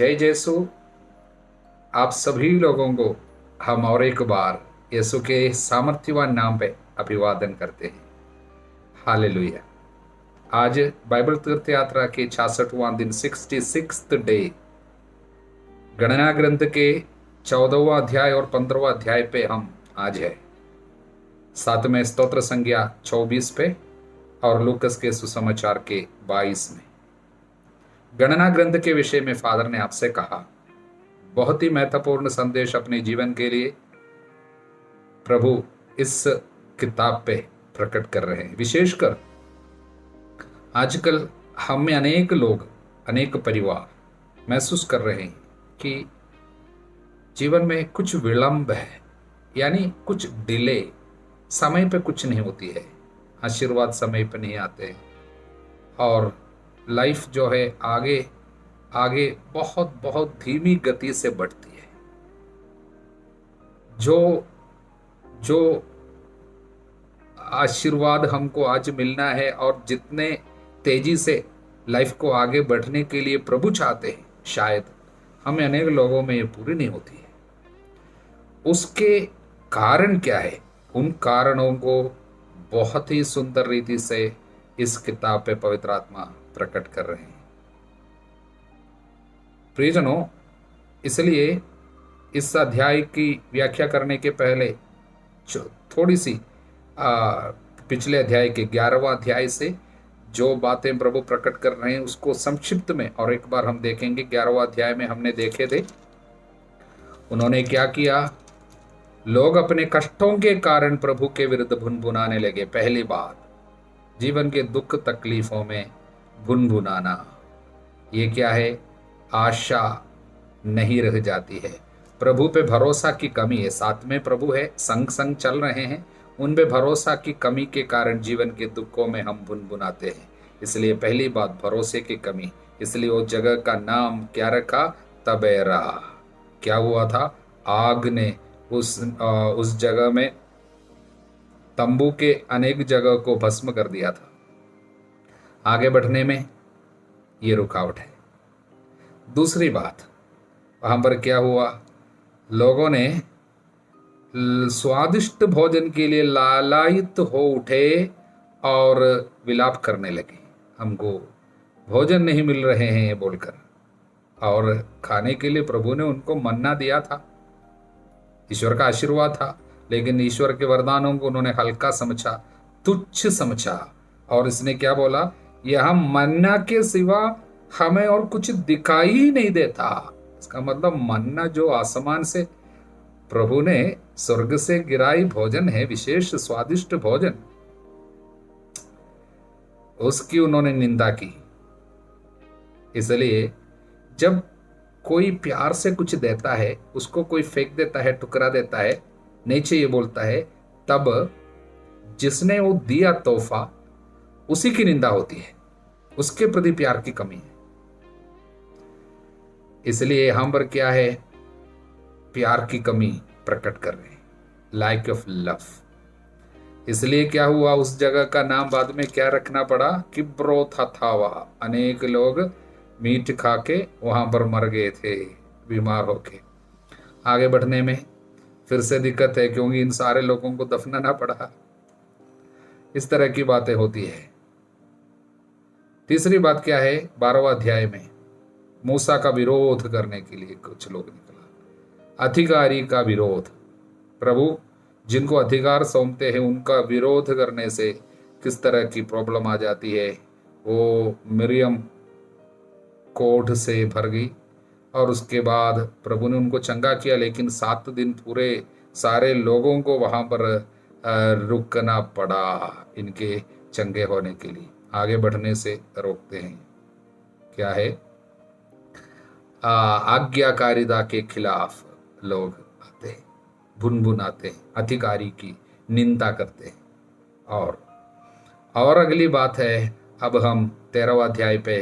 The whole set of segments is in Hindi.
जय यीशु। आप सभी लोगों को हम और एक बार यीशु के सामर्थ्यवान नाम पे अभिवादन करते हैं। हालेलुया। आज बाइबल तीर्थ यात्रा के 66वां दिन 66th डे गणना ग्रंथ के 14वां अध्याय और 15वां अध्याय पे हम आज है। साथ में स्तोत्र संज्ञा 24 पे और लूकस के सुसमाचार के 22 में। गणना ग्रंथ के विषय में फादर ने आपसे कहा, बहुत ही महत्वपूर्ण संदेश अपने जीवन के लिए प्रभु इस किताब पे प्रकट कर रहे हैं। विशेषकर आजकल हम में अनेक लोग, अनेक परिवार महसूस कर रहे हैं कि जीवन में कुछ विलंब है, यानी कुछ डिले, समय पे कुछ नहीं होती है, आशीर्वाद समय पे नहीं आते और लाइफ जो है आगे आगे बहुत बहुत धीमी गति से बढ़ती है। जो आशीर्वाद हमको आज मिलना है और जितने तेजी से लाइफ को आगे बढ़ने के लिए प्रभु चाहते हैं, शायद हमें अनेक लोगों में ये पूरी नहीं होती है। उसके कारण क्या है? उन कारणों को बहुत ही सुंदर रीति से इस किताब पे पवित्र आत्मा प्रकट कर रहे हैं। प्रियजनों, इसलिए इस अध्याय की व्याख्या करने के पहले थोड़ी सी पिछले अध्याय के 11वां अध्याय से जो बातें प्रभु प्रकट कर रहे हैं उसको संक्षिप्त में और एक बार हम देखेंगे। 11वां अध्याय में हमने देखे थे उन्होंने क्या किया। लोग अपने कष्टों के कारण प्रभु के विरुद्ध भुनभुनाने लगे। पहली बात, जीवन के दुख तकलीफों में भुनभुनाना, ये क्या है? आशा नहीं रह जाती है, प्रभु पे भरोसा की कमी है। साथ में प्रभु है, संग संग चल रहे हैं, उन पे भरोसा की कमी के कारण जीवन के दुखों में हम भुनभुनाते हैं। इसलिए पहली बात, भरोसे की कमी। इसलिए उस जगह का नाम क्या रखा? तबेरा। क्या हुआ था? आग ने उस जगह में तंबू के अनेक जगह को भस्म कर दिया था। आगे बढ़ने में ये रुकावट है। दूसरी बात, वहां पर क्या हुआ? लोगों ने स्वादिष्ट भोजन के लिए लालायित हो उठे और विलाप करने लगे, हमको भोजन नहीं मिल रहे हैं ये बोलकर। और खाने के लिए प्रभु ने उनको मन्ना दिया था, ईश्वर का आशीर्वाद था, लेकिन ईश्वर के वरदानों को उन्होंने हल्का समझा, तुच्छ समझा। और इसने क्या बोला? यह मन्ना के सिवा हमें और कुछ दिखाई ही नहीं देता। इसका मतलब मन्ना जो आसमान से प्रभु ने स्वर्ग से गिराई भोजन है, विशेष स्वादिष्ट भोजन, उसकी उन्होंने निंदा की। इसलिए जब कोई प्यार से कुछ देता है, उसको कोई फेंक देता है, टुकरा देता है, नहीं चाहिए बोलता है, तब जिसने वो दिया तोहफा उसी की निंदा होती है, उसके प्रति प्यार की कमी है। इसलिए हम पर क्या है? प्यार की कमी प्रकट कर रहे हैं, लाइक ऑफ लव। इसलिए क्या हुआ? उस जगह का नाम बाद में क्या रखना पड़ा? किब्रोथाथावा। अनेक लोग मीट खा के वहां पर मर गए थे, बीमार होके। आगे बढ़ने में फिर से दिक्कत है, क्योंकि इन सारे लोगों को दफनाना पड़ा। इस तरह की बातें होती है। तीसरी बात क्या है? 12वां अध्याय में मूसा का विरोध करने के लिए कुछ लोग निकला। अधिकारी का विरोध। प्रभु जिनको अधिकार सौंपते हैं उनका विरोध करने से किस तरह की प्रॉब्लम आ जाती है। वो मिरियम कोढ़ से भर गई और उसके बाद प्रभु ने उनको चंगा किया, लेकिन 7 दिन पूरे सारे लोगों को वहां पर रुकना पड़ा इनके चंगे होने के लिए। आगे बढ़ने से रोकते हैं। क्या है? आज्ञाकारिता के खिलाफ लोग आते हैं, भुनभुनाते हैं, अधिकारी की निंदा करते हैं। और अगली बात है, अब हम 13वां अध्याय पे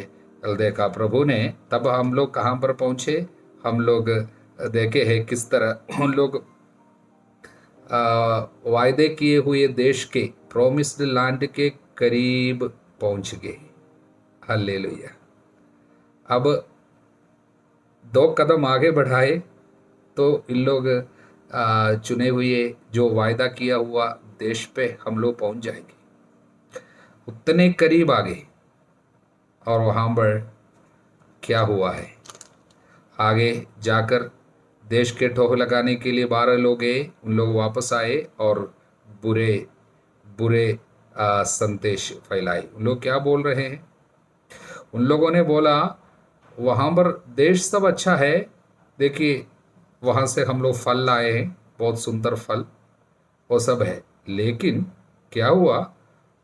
देखा प्रभु ने, तब हम लोग कहाँ पर पहुंचे? हम लोग देखे हैं किस तरह उन लोग वायदे किए हुए देश के, प्रोमिस्ड लैंड के करीब पहुंच गए। हालेलुया। अब दो कदम आगे बढ़ाए तो इन लोग चुने हुए जो वायदा किया हुआ देश पे हम लोग पहुंच जाएंगे। उतने करीब आ गए और वहां पर क्या हुआ है, आगे जाकर देश के ठोह लगाने के लिए 12 लोग गए, उन लोग वापस आए और बुरे बुरे संदेश फैलाए। उन लोग क्या बोल रहे हैं? उन लोगों ने बोला वहाँ पर देश सब अच्छा है, देखिए वहाँ से हम लोग फल लाए हैं, बहुत सुंदर फल, वो सब है, लेकिन क्या हुआ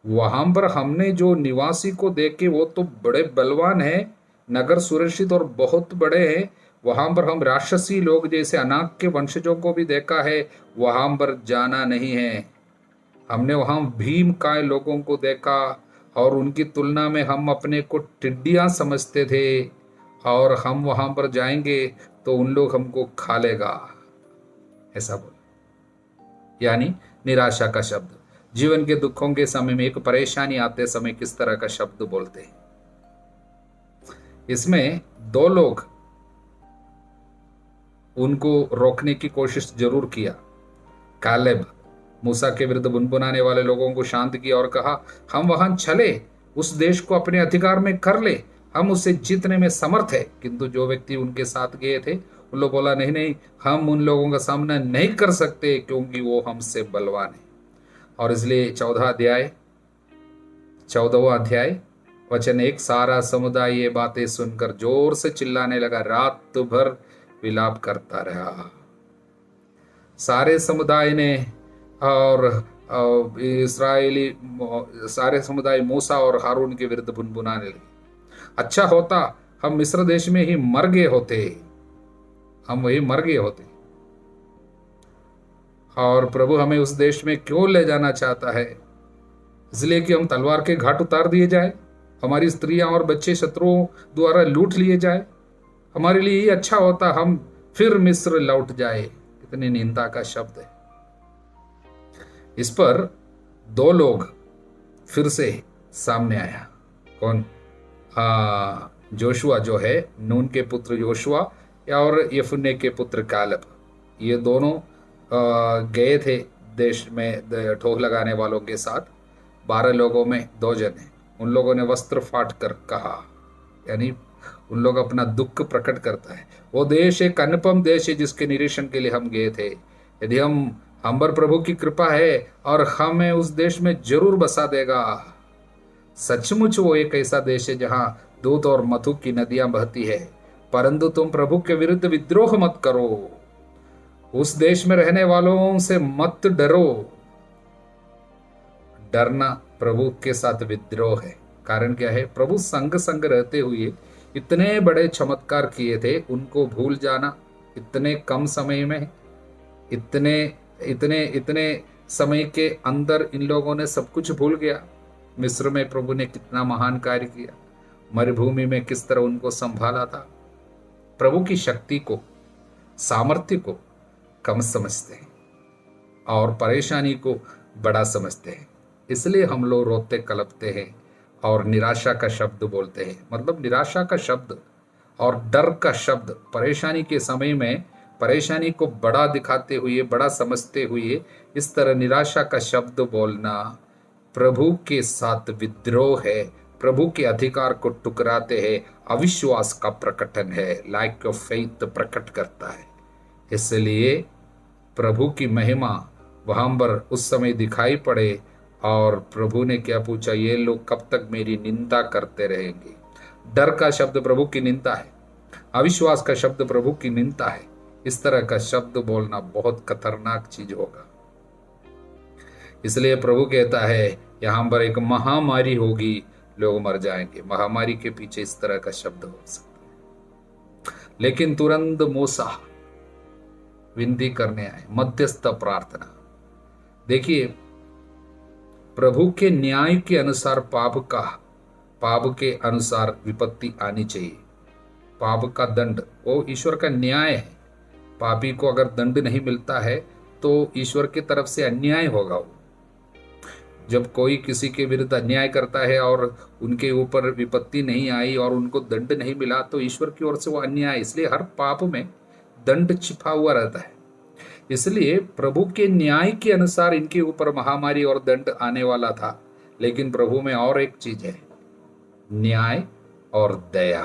वहाँ पर हमने जो निवासी को देखे वो तो बड़े बलवान हैं, नगर सुरक्षित और बहुत बड़े हैं। वहाँ पर हम राक्षसी लोग जैसे अनाक के वंशजों को भी देखा है, वहाँ पर जाना नहीं है। हमने वहाँ भीम काय लोगों को देखा और उनकी तुलना में हम अपने को टिड्डियाँ समझते थे, और हम वहाँ पर जाएंगे तो उन लोग हमको खा लेगा, ऐसा बोल। यानी निराशा का शब्द। जीवन के दुखों के समय में, एक परेशानी आते समय किस तरह का शब्द बोलते हैं। इसमें दो लोग उनको रोकने की कोशिश जरूर किया। कालेब मूसा के विरुद्ध बुनबुनाने वाले लोगों को शांत किया और कहा हम वहां चले, उस देश को अपने अधिकार में कर ले, हम उसे जीतने में समर्थ है। किंतु जो व्यक्ति उनके साथ गए थे उन लोग बोला नहीं नहीं, हम उन लोगों का सामना नहीं कर सकते क्योंकि वो हमसे बलवान है। और इसलिए 14वां अध्याय वचन 1, सारा समुदाय ये बातें सुनकर जोर से चिल्लाने लगा, रात भर विलाप करता रहा। सारे समुदाय ने और इस्राएली सारे समुदाय मूसा और हारून के विरुद्ध बुनबुनाने लगे, अच्छा होता हम मिस्र देश में ही मर गए होते, हम वही मर गए होते, और प्रभु हमें उस देश में क्यों ले जाना चाहता है? इसलिए कि हम तलवार के घाट उतार दिए जाए, हमारी स्त्रियां और बच्चे शत्रुओं द्वारा लूट लिए जाए, हमारे लिए ये अच्छा होता हम फिर मिस्र लौट जाए। कितनी निंदा का शब्द है। इस पर दो लोग फिर से सामने आया। कौन? जोशुआ जो है, नून के पुत्र जोशुआ और यफुन्ने के पुत्र कालेब, ये दोनों गए थे देश में ठोक लगाने वालों के साथ। 12 लोगों में 2 जने, उन लोगों ने वस्त्र फाट कर कहा, यानी उन लोग अपना दुख प्रकट करता है। वो देश एक अनुपम देश है जिसके निरीक्षण के लिए हम गए थे। यदि हम पर प्रभु की कृपा है और हमें उस देश में जरूर बसा देगा। सचमुच वो एक ऐसा देश है जहां दूध और मधु की नदियां बहती है, परंतु तुम प्रभु के विरुद्ध विद्रोह मत करो, उस देश में रहने वालों से मत डरो। डरना प्रभु के साथ विद्रोह है। कारण क्या है? प्रभु संग संग रहते हुए इतने बड़े चमत्कार किए थे, उनको भूल जाना इतने कम समय में, इतने इतने इतने समय के अंदर इन लोगों ने सब कुछ भूल गया। मिस्र में प्रभु ने कितना महान कार्य किया, मरुभूमि में किस तरह उनको संभाला था। प्रभु की शक्ति को, सामर्थ्य को कम समझते हैं और परेशानी को बड़ा समझते हैं। इसलिए हम लोग रोते कलपते हैं और निराशा का शब्द बोलते हैं। मतलब निराशा का शब्द और डर का शब्द, परेशानी के समय में परेशानी को बड़ा दिखाते हुए, बड़ा समझते हुए इस तरह निराशा का शब्द बोलना प्रभु के साथ विद्रोह है, प्रभु के अधिकार को टुकराते हैं, अविश्वास का प्रकटन है, लैक ऑफ फेथ प्रकट करता है। इसलिए प्रभु की महिमा वहां पर उस समय दिखाई पड़े और प्रभु ने क्या पूछा? ये लोग कब तक मेरी निंदा करते रहेंगे? डर का शब्द प्रभु की निंदा है, अविश्वास का शब्द प्रभु की निंदा है। इस तरह का शब्द बोलना बहुत खतरनाक चीज होगा। इसलिए प्रभु कहता है यहां पर एक महामारी होगी, लोग मर जाएंगे। महामारी के पीछे इस तरह का शब्द हो सकता है। लेकिन तुरंत मूसा विनती करने आए, मध्यस्थ प्रार्थना। देखिए, प्रभु के न्याय के अनुसार पाप के अनुसार विपत्ति आनी चाहिए। पाप का दंड वो ईश्वर का न्याय है। पापी को अगर दंड नहीं मिलता है तो ईश्वर की तरफ से अन्याय होगा। वो जब कोई किसी के विरुद्ध अन्याय करता है और उनके ऊपर विपत्ति नहीं आई और उनको दंड नहीं मिला, तो ईश्वर की ओर से वो अन्याय। इसलिए हर पाप में दंड छिपा हुआ रहता है। इसलिए प्रभु के न्याय के अनुसार इनके ऊपर महामारी और दंड आने वाला था। लेकिन प्रभु में और एक चीज है, न्याय और दया।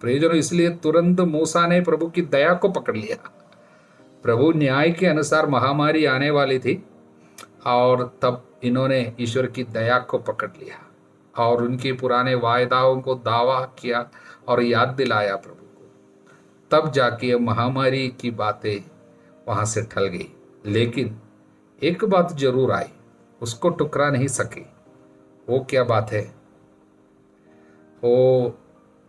प्रियजनों, इसलिए तुरंत मूसा ने प्रभु की दया को पकड़ लिया। प्रभु न्याय के अनुसार महामारी आने वाली थी और तब इन्होंने ईश्वर की दया को पकड़ लिया और उनके पुराने वायदाओं को दावा किया और याद दिलाया प्रभु को। तब जाके महामारी की बातें वहां से टल गई। लेकिन एक बात जरूर आई, उसको टुकरा नहीं सके। वो क्या बात है? वो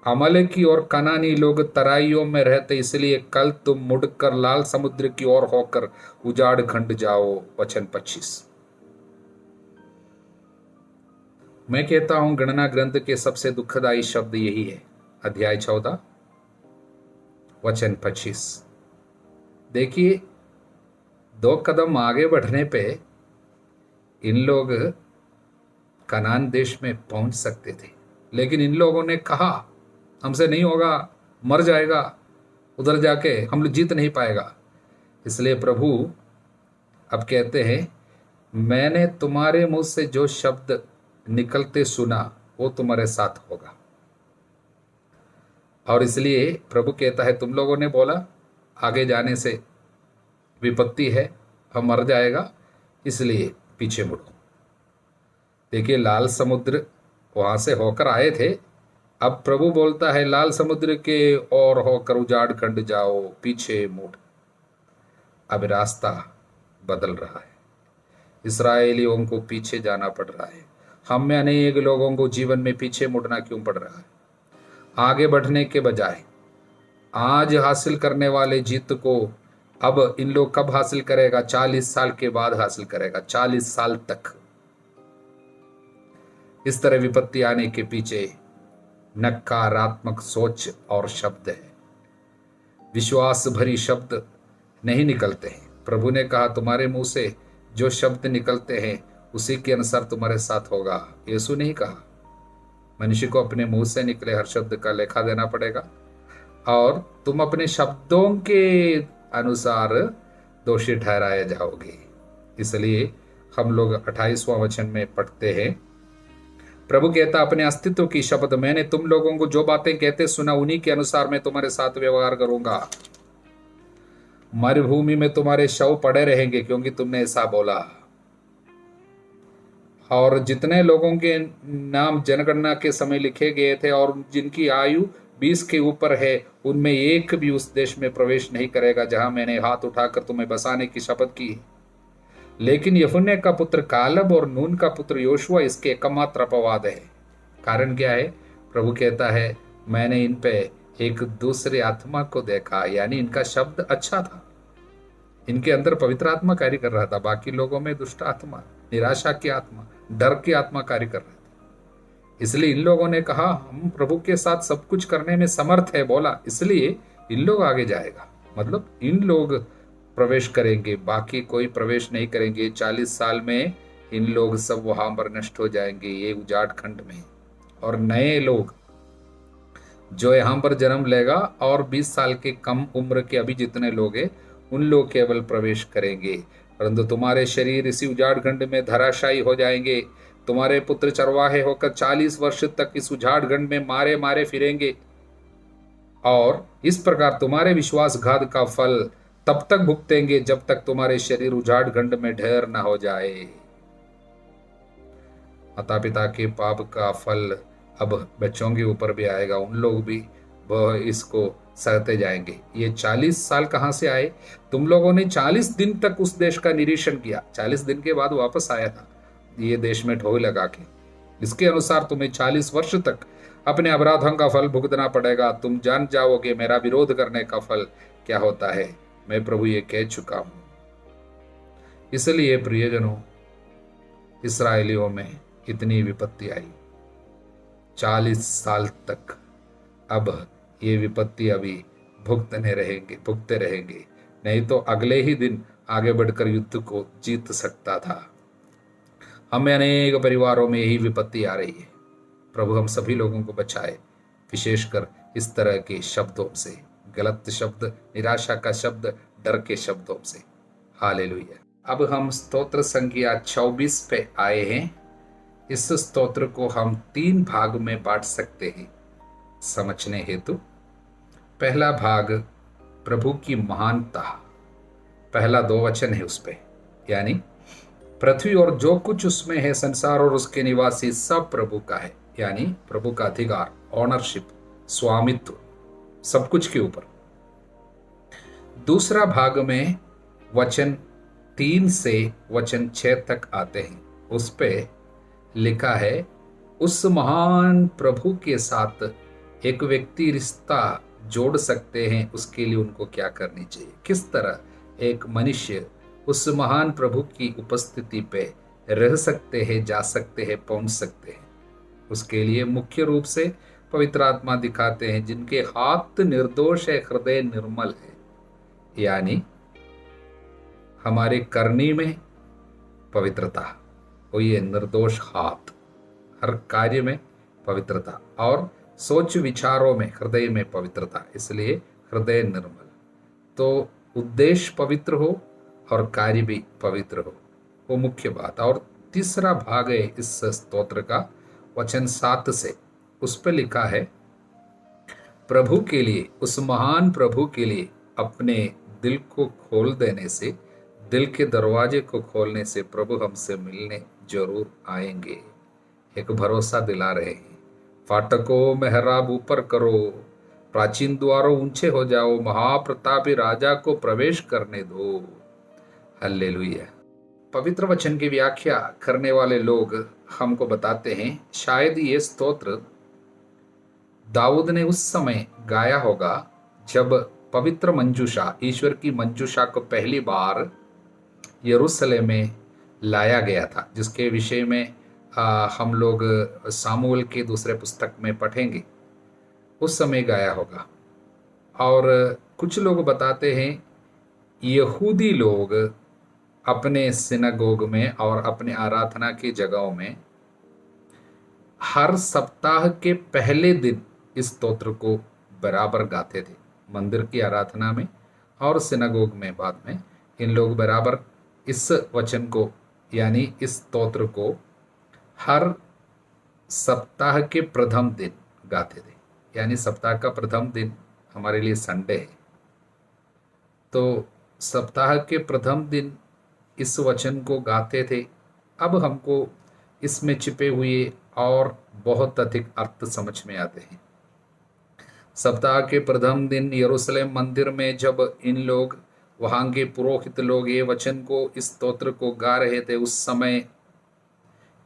अमलेकी और कनानी लोग तराइयों में रहते, इसलिए कल तुम मुड़कर लाल समुद्र की ओर होकर उजाड़ खंड जाओ। वचन 25। मैं कहता हूं गणना ग्रंथ के सबसे दुखदाई शब्द यही है। अध्याय 14 वचन 25। देखिए, 2 कदम आगे बढ़ने पे इन लोग कनान देश में पहुंच सकते थे, लेकिन इन लोगों ने कहा हमसे नहीं होगा, मर जाएगा, उधर जाके हम लोग जीत नहीं पाएगा। इसलिए प्रभु अब कहते हैं, मैंने तुम्हारे मुंह से जो शब्द निकलते सुना वो तुम्हारे साथ होगा। और इसलिए प्रभु कहता है, तुम लोगों ने बोला आगे जाने से विपत्ति है, हम मर जाएगा, इसलिए पीछे मुड़ो। देखिए, लाल समुद्र वहां से होकर आए थे। अब प्रभु बोलता है लाल समुद्र के और होकर उजाड़ खंड जाओ, पीछे मुड़। अब रास्ता बदल रहा है, इस्राएलियों को पीछे जाना पड़ रहा है। हम में अनेक लोगों को जीवन में पीछे मुड़ना क्यों पड़ रहा है? आगे बढ़ने के बजाय आज हासिल करने वाले जीत को अब इन लोग कब हासिल करेगा? 40 साल के बाद हासिल करेगा, 40 साल तक। इस तरह विपत्ति आने के पीछे नकारात्मक सोच और शब्द है, विश्वास भरी शब्द नहीं निकलते हैं। प्रभु ने कहा तुम्हारे मुंह से जो शब्द निकलते हैं उसी के अनुसार तुम्हारे साथ होगा। यीशु नहीं कहा। मनुष्य को अपने मुंह से निकले हर शब्द का लेखा देना पड़ेगा और तुम अपने शब्दों के अनुसार दोषी ठहराए जाओगे। इसलिए हम लोग 28वां वचन में पढ़ते हैं, प्रभु कहता अपने अस्तित्व की शपथ, मैंने तुम लोगों को जो बातें कहते सुना उन्हीं के अनुसार मैं तुम्हारे साथ व्यवहार करूंगा। मरुभूमि में तुम्हारे शव पड़े रहेंगे क्योंकि तुमने ऐसा बोला। और जितने लोगों के नाम जनगणना के समय लिखे गए थे और जिनकी आयु 20 के ऊपर है, उनमें एक भी उस देश में प्रवेश नहीं करेगा जहां मैंने हाथ उठाकर तुम्हें बसाने की शपथ की। लेकिन यफुन्ने का पुत्र कालब और नून का पुत्र योशुआ इसके एकमात्र अपवाद है। कारण क्या है? प्रभु कहता है मैंने इन पे एक दूसरे आत्मा को देखा, यानी इनका शब्द अच्छा था, इनके अंदर पवित्र आत्मा कार्य कर रहा था। बाकी लोगों में दुष्ट आत्मा, निराशा की आत्मा, डर की आत्मा कार्य कर रहा था। इसलिए इन लोगों ने कहा हम प्रभु के साथ सब कुछ करने में समर्थ है, बोला, इसलिए इन लोग आगे जाएगा। मतलब इन लोग प्रवेश करेंगे, बाकी कोई प्रवेश नहीं करेंगे। 40 साल में इन लोग सब वहां पर नष्ट हो जाएंगे, ये उजाड़ खंड में। और नए लोग जो यहाँ पर जन्म लेगा और 20 साल के कम उम्र के अभी जितने लोग हैं उन लोग केवल प्रवेश करेंगे। परंतु तुम्हारे शरीर इसी उजाड़ खंड में धराशायी हो जाएंगे। तुम्हारे पुत्र चरवाहे होकर 40 वर्ष तक इस उजाड़ खंड में मारे मारे फिरेंगे और इस प्रकार तुम्हारे विश्वासघात का फल तब तक भुगतेंगे जब तक तुम्हारे शरीर उजाड़ खंड में ढेर न हो जाए। माता पिता के पाप का फल अब बच्चों के ऊपर भी आएगा, उन लोग भी वह इसको सहते जाएंगे। ये 40 साल कहां से आए? तुम लोगों ने 40 दिन तक उस देश का निरीक्षण किया, 40 दिन के बाद वापस आया था ये देश में ढोल लगा के। इसके अनुसार तुम्हें 40 वर्ष तक अपने अपराधों का फल भुगतना पड़ेगा। तुम जान जाओगे मेरा विरोध करने का फल क्या होता है। मैं प्रभु ये कह चुका हूं। इसलिए प्रियजनों, इस्राएलियों में इतनी विपत्ति आई 40 साल तक। अब ये विपत्ति अभी भुगतते रहेंगे, नहीं तो अगले ही दिन आगे बढ़कर युद्ध को जीत सकता था। हमें अनेक परिवारों में यही विपत्ति आ रही है। प्रभु हम सभी लोगों को बचाए, विशेषकर इस तरह के शब्दों से, गलत शब्द, निराशा का शब्द, डर के शब्दों से। हालेलुया। अब हम स्तोत्र संख्या 24 पे आए हैं। इस स्तोत्र को हम 3 भाग में बांट सकते हैं समझने हेतु। पहला भाग प्रभु की महानता, पहला 2 वचन है उस पे, यानी पृथ्वी और जो कुछ उसमें है, संसार और उसके निवासी सब प्रभु का है, यानी प्रभु का अधिकार, ऑनरशिप, स्वामित्व सब कुछ के ऊपर। दूसरा भाग में वचन 3 से वचन 6 तक आते हैं। उस पे लिखा है, उस महान प्रभु के साथ एक व्यक्ति रिश्ता जोड़ सकते हैं, उसके लिए उनको क्या करनी चाहिए, किस तरह एक मनुष्य उस महान प्रभु की उपस्थिति पे रह सकते हैं, जा सकते हैं, पहुंच सकते हैं। उसके लिए मुख्य रूप से पवित्र आत्मा दिखाते हैं, जिनके हाथ निर्दोष है, हृदय निर्मल है, यानी हमारे करनी में पवित्रता, वो ये निर्दोष हाथ, हर कार्य में पवित्रता, और सोच विचारों में, हृदय में पवित्रता, इसलिए हृदय निर्मल। तो उद्देश्य पवित्र हो और कार्य भी पवित्र हो, वो मुख्य बात। और तीसरा भाग है इस स्तोत्र का, वचन 7 से, उस पर लिखा है, प्रभु के लिए, उस महान प्रभु के लिए अपने दिल को खोल देने से, दिल के दरवाजे को खोलने से प्रभु हमसे मिलने जरूर आएंगे। एक भरोसा दिला रहे हैं, फाटकों मेहराब ऊपर करो, प्राचीन द्वारों ऊंचे हो जाओ, महाप्रतापी राजा को प्रवेश करने दो। हल्लेलुया। पवित्र वचन की व्याख्या करने वाले लोग हमको बताते हैं, शायद ये स्तोत्र दाऊद ने उस समय गाया होगा जब पवित्र मंजूषा, ईश्वर की मंजूषा को पहली बार यरूशलेम में लाया गया था, जिसके विषय में हम लोग सामुएल के दूसरे पुस्तक में पढ़ेंगे। उस समय गाया होगा। और कुछ लोग बताते हैं यहूदी लोग अपने सिनागोग में और अपने आराधना की जगहों में हर सप्ताह के पहले दिन इस स्तोत्र को बराबर गाते थे। मंदिर की आराधना में और सिनागोग में बाद में इन लोग बराबर इस वचन को, यानी इस स्तोत्र को हर सप्ताह के प्रथम दिन गाते थे। यानी सप्ताह का प्रथम दिन हमारे लिए संडे है, तो सप्ताह के प्रथम दिन इस वचन को गाते थे। अब हमको इसमें छिपे हुए और बहुत अधिक अर्थ समझ में आते हैं। सप्ताह के प्रथम दिन यरूशलेम मंदिर में जब इन लोग, वहां के पुरोहित लोग ये वचन को, इस स्तोत्र को गा रहे थे, उस समय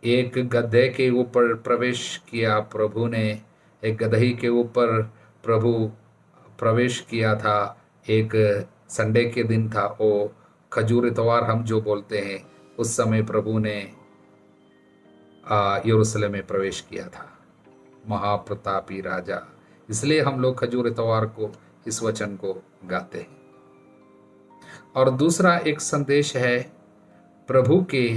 एक गधे के ऊपर प्रवेश किया प्रभु ने, एक गधे के ऊपर प्रभु प्रवेश किया था। एक संडे के दिन था, वो खजूर इतवार हम जो बोलते हैं, उस समय प्रभु ने यरूशलेम में प्रवेश किया था, महाप्रतापी राजा। इसलिए हम लोग खजूर इतवार को, इस वचन को गाते हैं। और दूसरा एक संदेश है, प्रभु के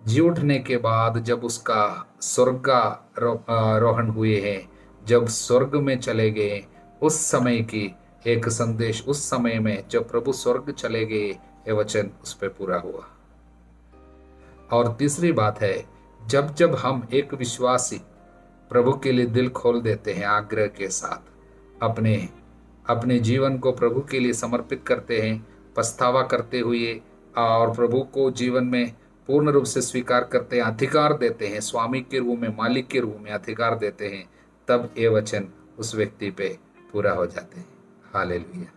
जी उठने के बाद जब उसका स्वर्गारोहण हुए हैं, जब स्वर्ग में चले गए, उस समय की एक संदेश, उस समय में जब प्रभु स्वर्ग चले गए, ये वचन उस पर पूरा हुआ। और तीसरी बात है, जब जब हम एक विश्वासी प्रभु के लिए दिल खोल देते हैं, आग्रह के साथ अपने जीवन को प्रभु के लिए समर्पित करते हैं, पछतावा करते हुए, और प्रभु को जीवन में पूर्ण रूप से स्वीकार करते हैं, अधिकार देते हैं, स्वामी के रूप में, मालिक के रूप में अधिकार देते हैं, तब ये वचन उस व्यक्ति पे पूरा हो जाते हैं। हालेलुया।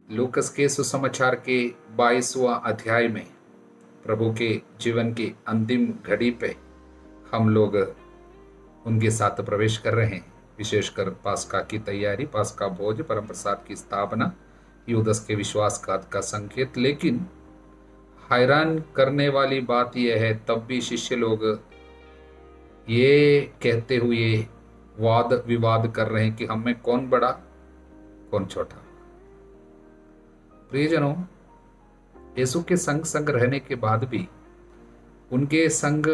लूकस के सुसमाचार के 22वां अध्याय में प्रभु के जीवन की अंतिम घड़ी पे हम लोग उनके साथ प्रवेश कर रहे हैं, विशेषकर पास्का की तैयारी, पास्का भोज, परम प्रसाद की स्थापना, यूदस के विश्वासघात का संकेत। लेकिन हैरान करने वाली बात यह है, तब भी शिष्य लोग ये कहते हुए वाद विवाद कर रहे हैं कि हम में कौन बड़ा कौन छोटा। प्रियजनों, यीशु के संग संग रहने के बाद भी उनके संग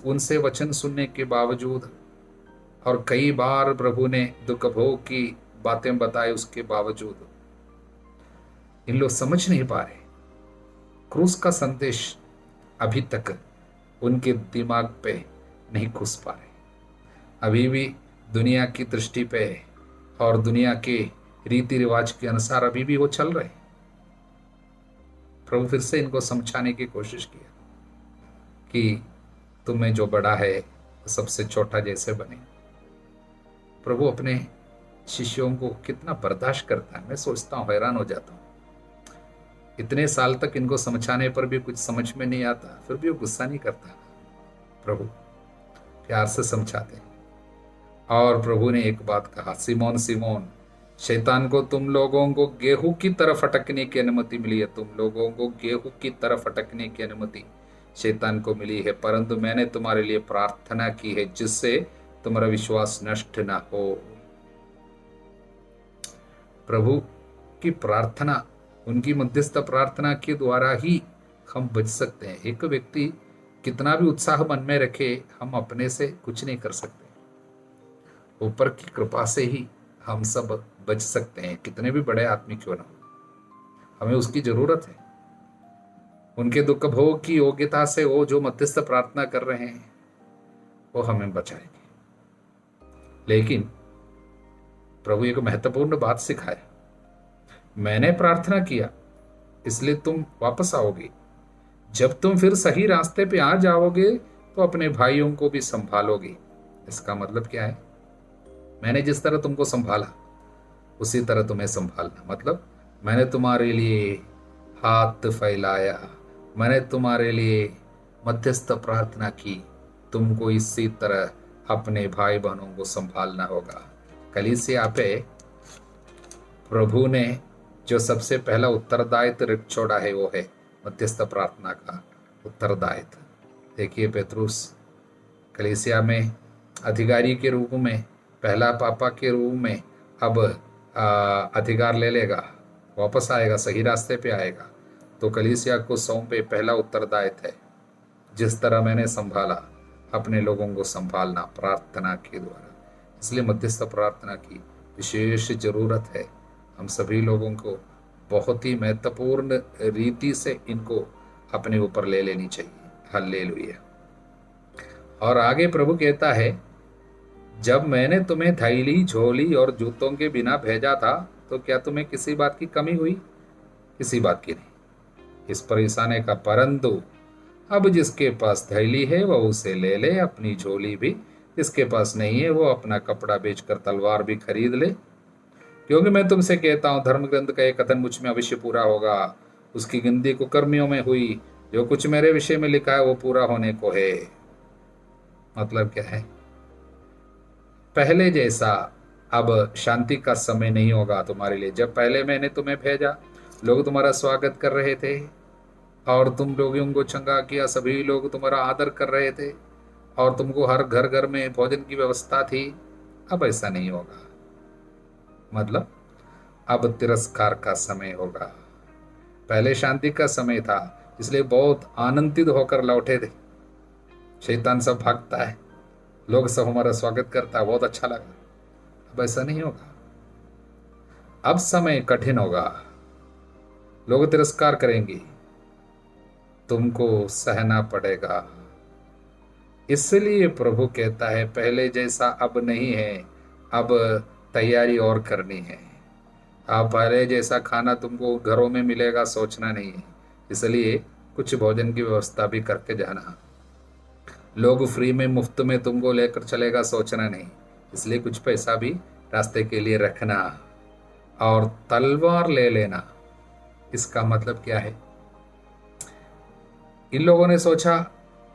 उनसे वचन सुनने के बावजूद और कई बार प्रभु ने दुख भोग की बातें बताई, उसके बावजूद इन लोग समझ नहीं पा रहे। क्रूस का संदेश अभी तक उनके दिमाग पे नहीं घुस पा रहे। अभी भी दुनिया की दृष्टि पे और दुनिया के रीति रिवाज के अनुसार अभी भी वो चल रहे। प्रभु फिर से इनको समझाने की कोशिश किया कि तुम्हें जो बड़ा है सबसे छोटा जैसे बने। प्रभु अपने शिष्यों को कितना बर्दाश्त करता है, मैं सोचता हूँ, हैरान हो जाता हूँ। इतने साल तक इनको समझाने पर भी कुछ समझ में नहीं आता, फिर भी वो गुस्सा नहीं करता। प्रभु प्यार से समझाते हैं। और प्रभु ने एक बात कहा, सिमोन सिमोन, शैतान को तुम लोगों को गेहूं की तरफ अटकने की अनुमति मिली है। तुम लोगों को गेहूं की तरफ अटकने की अनुमति शैतान को मिली है, परंतु मैंने तुम्हारे लिए प्रार्थना की है जिससे तुम्हारा विश्वास नष्ट ना हो। प्रभु की प्रार्थना, उनकी मध्यस्थ प्रार्थना के द्वारा ही हम बच सकते हैं। एक व्यक्ति कितना भी उत्साह मन में रखे, हम अपने से कुछ नहीं कर सकते। ऊपर की कृपा से ही हम सब बच सकते हैं, कितने भी बड़े आदमी क्यों ना हो। हमें उसकी जरूरत है। उनके दुख भोग की योग्यता से वो जो मध्यस्थ प्रार्थना कर रहे हैं वो हमें बचाएंगे। लेकिन प्रभु एक महत्वपूर्ण बात सिखाया, मैंने प्रार्थना किया इसलिए तुम वापस आओगे। जब तुम फिर सही रास्ते पे आ जाओगे तो अपने भाइयों को भी संभालोगे। इसका मतलब क्या है? मैंने जिस तरह तुमको संभाला उसी तरह तुम्हें संभालना। मतलब मैंने तुम्हारे लिए हाथ फैलाया, मैंने तुम्हारे लिए मध्यस्थ प्रार्थना की, तुमको इसी तरह अपने भाई बहनों को संभालना होगा। कलीसिया पे प्रभु ने जो सबसे पहला उत्तरदायित्व छोड़ा है वो है मध्यस्थ प्रार्थना का उत्तरदायित्व। देखिए, पेत्रुस कलीसिया में अधिकारी के रूप में, पहला पापा के रूप में अब अधिकार ले लेगा, वापस आएगा, सही रास्ते पे आएगा। तो कलीसिया को सौंपे पहला उत्तरदायित्व है, जिस तरह मैंने संभाला अपने लोगों को संभालना प्रार्थना के द्वारा। इसलिए मध्यस्थ प्रार्थना की विशेष जरूरत है। हम सभी लोगों को बहुत ही महत्वपूर्ण रीति से इनको अपने ऊपर ले लेनी चाहिए। हालेलुया। और आगे प्रभु कहता है, जब मैंने तुम्हें थैली, झोली और जूतों के बिना भेजा था तो क्या तुम्हें किसी बात की कमी हुई? किसी बात की नहीं। इस पर ईसा ने कहा, परंतु अब जिसके पास थैली है वह उसे ले ले, अपनी झोली भी। जिसके पास नहीं है वो अपना कपड़ा बेचकर तलवार भी खरीद ले। क्योंकि मैं तुमसे कहता हूँ, धर्म ग्रंथ का एक कथन मुझ में अवश्य पूरा होगा। उसकी गिनती को कर्मियों में हुई। जो कुछ मेरे विषय में लिखा है वो पूरा होने को है। मतलब क्या है? पहले जैसा अब शांति का समय नहीं होगा तुम्हारे लिए। जब पहले मैंने तुम्हें भेजा, लोग तुम्हारा स्वागत कर रहे थे और तुम लोगों को चंगा किया, सभी लोग तुम्हारा आदर कर रहे थे और तुमको हर घर घर में भोजन की व्यवस्था थी। अब ऐसा नहीं होगा। मतलब अब तिरस्कार का समय होगा। पहले शांति का समय था, इसलिए बहुत आनंदित होकर लौटे थे। शैतान सब भागता है, लोग सब हमारा स्वागत करता है, बहुत अच्छा लगा। अब ऐसा नहीं होगा। अब समय कठिन होगा, लोग तिरस्कार करेंगे, तुमको सहना पड़ेगा। इसलिए प्रभु कहता है, पहले जैसा अब नहीं है, अब तैयारी और करनी है। आप पहले जैसा खाना तुमको घरों में मिलेगा सोचना नहीं है। इसलिए कुछ भोजन की व्यवस्था भी करके जाना। लोग फ्री में, मुफ्त में तुमको लेकर चलेगा सोचना नहीं। इसलिए कुछ पैसा भी रास्ते के लिए रखना और तलवार ले लेना। इसका मतलब क्या है? इन लोगों ने सोचा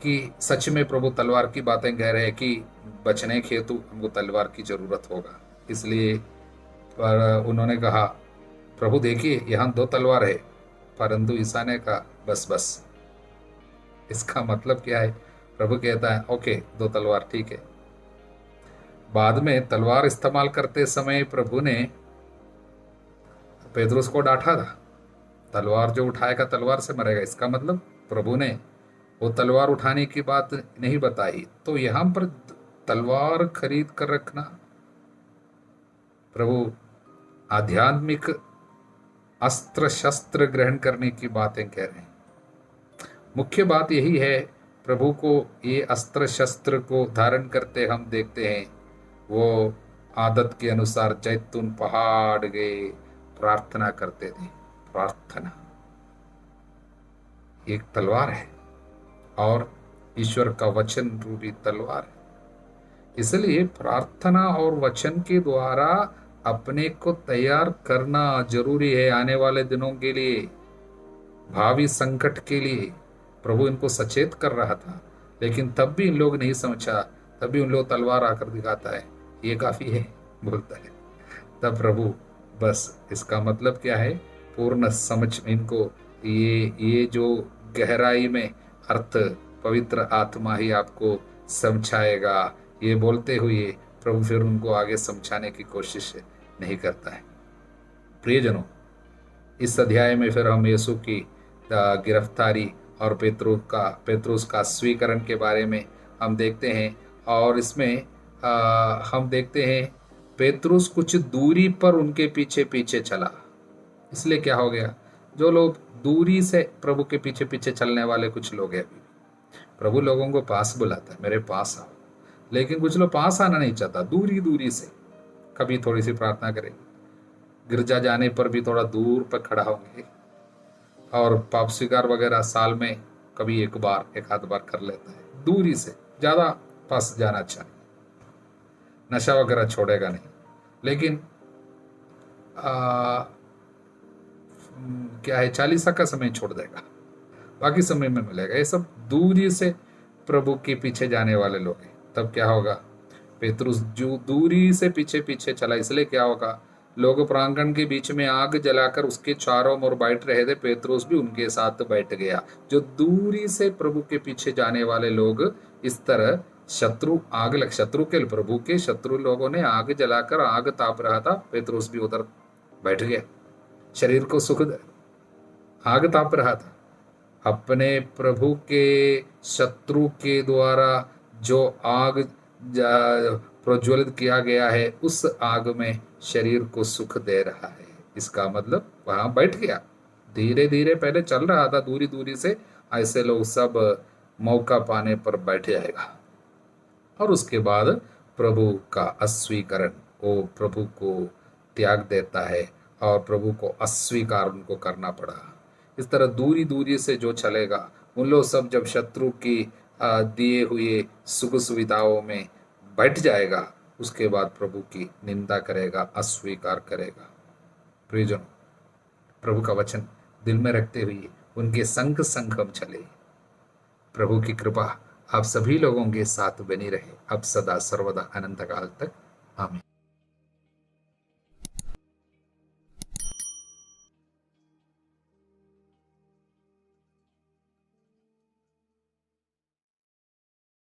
कि सच में प्रभु तलवार की बातें कह रहे हैं कि बचने के हेतु हमको तलवार की जरूरत होगा। इसलिए पर उन्होंने कहा, प्रभु देखिए यहाँ 2 तलवार है। परंतु ईसा ने कहा, बस बस। इसका मतलब क्या है? प्रभु कहता है, ओके 2 तलवार ठीक है। बाद में तलवार इस्तेमाल करते समय प्रभु ने पेतरुस को डांटा था। तलवार जो उठाएगा तलवार से मरेगा, इसका मतलब प्रभु ने वो तलवार उठाने की बात नहीं बताई। तो यहां पर तलवार खरीद कर रखना, प्रभु आध्यात्मिक अस्त्र शस्त्र ग्रहण करने की बातें कह रहे हैं। मुख्य बात यही है, प्रभु को ये अस्त्र शस्त्र को धारण करते हम देखते हैं। वो आदत के अनुसार जैतून पहाड़ गए, प्रार्थना करते थे। प्रार्थना एक तलवार है और ईश्वर का वचन रूपी तलवार है। इसलिए प्रार्थना और वचन के द्वारा अपने को तैयार करना जरूरी है आने वाले दिनों के लिए, भावी संकट के लिए। प्रभु इनको सचेत कर रहा था, लेकिन तब भी इन लोग नहीं समझा। तब भी उन लोग तलवार आकर दिखाता है, ये काफी है बोलता है। तब प्रभु बस इसका मतलब क्या है पूर्ण समझ इनको, ये जो गहराई में अर्थ पवित्र आत्मा ही आपको समझाएगा, ये बोलते हुए प्रभु फिर उनको आगे समझाने की कोशिश नहीं करता है। प्रियजनों, इस अध्याय में फिर हम यीशु की गिरफ्तारी और पेत्रुस का स्वीकरण के बारे में हम देखते हैं। और इसमें हम देखते हैं पेत्रुस कुछ दूरी पर उनके पीछे पीछे चला। इसलिए क्या हो गया, जो लोग दूरी से प्रभु के पीछे पीछे चलने वाले कुछ लोग हैं, अभी प्रभु लोगों को पास बुलाता है, मेरे पास आओ, लेकिन कुछ लोग पास आना नहीं चाहता, दूरी दूरी से। कभी थोड़ी सी प्रार्थना करेंगे, गिरजा जाने पर भी थोड़ा दूर पर खड़ा होंगे, और पाप स्वीकार वगैरह साल में कभी एक आध बार कर लेता है, दूरी से, ज्यादा पास जाना अच्छा नहीं। नशा वगैरह छोड़ेगा नहीं, लेकिन क्या है, 40 का समय छोड़ देगा, बाकी समय में मिलेगा। ये सब दूरी से प्रभु के पीछे जाने वाले लोग हैं। तब क्या होगा, पेतरुस जो दूरी से पीछे पीछे चला, इसलिए क्या होगा, लोग प्रांगण के बीच में आग जलाकर उसके चारों ओर बैठ रहे थे, पेतरुस भी उनके साथ बैठ गया। जो दूरी से प्रभु के पीछे जाने वाले लोग इस तरह शत्रु के प्रभु के शत्रु लोगों ने आग जलाकर आग ताप रहा था, पेतरुस भी उधर बैठ गया, शरीर को सुख दे, आग ताप रहा था। अपने प्रभु के शत्रु के द्वारा जो आग प्रज्वलित किया गया है, उस आग में शरीर को सुख दे रहा है। इसका मतलब वहां बैठ गया, धीरे धीरे पहले चल रहा था दूरी दूरी से, ऐसे लोग सब मौका पाने पर बैठ जाएगा। और उसके बाद प्रभु का अस्वीकरण, वो प्रभु को त्याग देता है और प्रभु को अस्वीकार उनको करना पड़ा। इस तरह दूरी दूरी से जो चलेगा, उन लोग सब जब शत्रु की दिए हुए सुख सुविधाओं में बैठ जाएगा, उसके बाद प्रभु की निंदा करेगा, अस्वीकार करेगा। प्रियजनों, प्रभु का वचन दिल में रखते हुए उनके संग संग हम चले। प्रभु की कृपा आप सभी लोगों के साथ बनी रहे, अब सदा सर्वदा अनंत काल तक। आमीन।